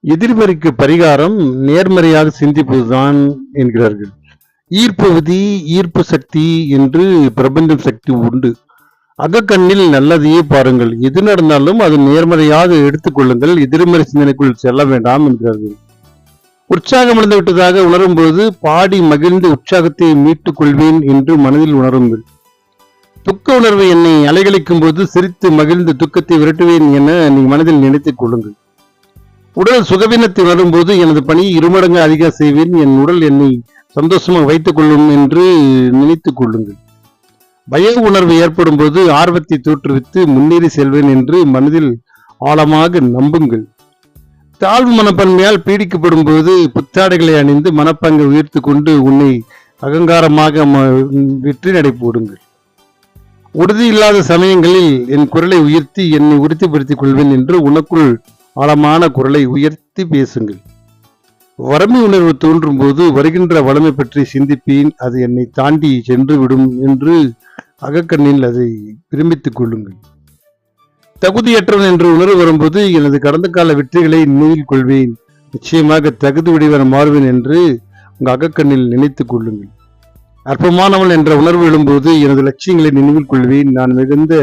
எதிர்மறைக்கு பரிகாரம் நேர்மறையாக சிந்திப்பதுதான் என்கிறார்கள். ஈர்ப்பு விதி, ஈர்ப்பு சக்தி என்று பிரபஞ்சம் சக்தி உண்டு. அகக்கண்ணில் நல்லதையே பாருங்கள். எது நடந்தாலும் அது நேர்மறையாக எடுத்துக்கொள்ளுங்கள். எதிர்மறை சிந்தனைக்குள் செல்ல வேண்டாம் என்கிறார்கள். உற்சாகம் இழந்து விட்டதாக உணரும் போது பாடி மகிழ்ந்து உற்சாகத்தை மீட்டுக் கொள்வேன் என்று மனதில் உணருங்கள். துக்க உணர்வு என்னை அலைகழிக்கும் போது சிரித்து மகிழ்ந்து துக்கத்தை விரட்டுவேன் என நீ மனதில் நினைத்துக் கொள்ளுங்கள். உடல் சுகவீனத்தை உணரும் போது எனது பணியை இருமடங்கு அதிகம் செய்வேன், என் உடல் என்னை சந்தோஷமாக வைத்துக் கொள்ளும் என்று நினைத்துக் கொள்ளுங்கள். பய உணர்வு ஏற்படும் போது ஆர்வத்தை தோற்றுவித்து முன்னேறி செல்வேன் என்று மனதில் ஆழமாக நம்புங்கள். தாழ்வு மனப்பான்மையால் பீடிக்கப்படும் போது புத்தாடைகளை அணிந்து மனப்பாங்கை உயர்த்து கொண்டு உன்னை அகங்காரமாக வெற்றி நடை போடுங்கள். உறுதி இல்லாத சமயங்களில் என் குரலை உயர்த்தி என்னை உறுதிப்படுத்திக் கொள்வேன் என்று உனக்குள் ஆழமான குரலை உயர்த்தி பேசுங்கள். வறுமை உணர்வு தோன்றும் போது வருகின்ற வளமை பற்றி சிந்திப்பேன், அது என்னை தாண்டி சென்று விடும் என்று அகக்கண்ணில் அதை விரும்பித்துக் கொள்ளுங்கள். தகுதியற்றவன் என்று உணர்வு வரும்போது எனது கடந்த கால வெற்றிகளை நினைவில் கொள்வேன், நிச்சயமாக தகுதி உடையவன் மாறுவேன் என்று உங்கள் அகக்கண்ணில் நினைத்துக் கொள்ளுங்கள். அற்பமானவன் என்ற உணர்வு எழும்போது எனது லட்சியங்களை நினைவில் கொள்வேன், நான் மிகுந்த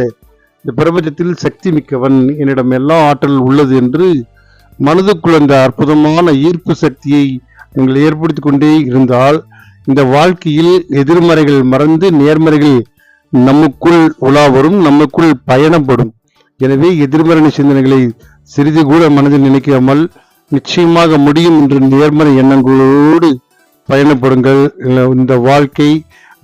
இந்த பிரபஞ்சத்தில் சக்தி மிக்கவன், என்னிடம் எல்லா ஆற்றல் உள்ளது என்று மனதுக்குள் அந்த அற்புதமான ஈர்ப்பு சக்தியை நீங்கள் ஏற்படுத்திக் கொண்டே இருந்தால் இந்த வாழ்க்கையில் எதிர்மறைகள் மறந்து நேர்மறைகள் நமக்குள் உலா வரும், நமக்குள் பயணப்படும். எனவே எதிர்மறை சிந்தனைகளை சிறிது கூட மனதில் நினைக்காமல் நிச்சயமாக முடியும் என்று நேர்மறை எண்ணங்களோடு பயணப்படுங்கள். இந்த வாழ்க்கை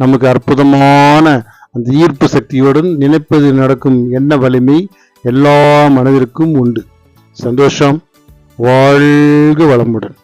நமக்கு அற்புதமான அந்த ஈர்ப்பு சக்தியுடன் நினைப்பது நடக்கும் எண்ண வலிமை எல்லா மனதிற்கும் உண்டு. சந்தோஷம். வாழ்க வளமுடன்.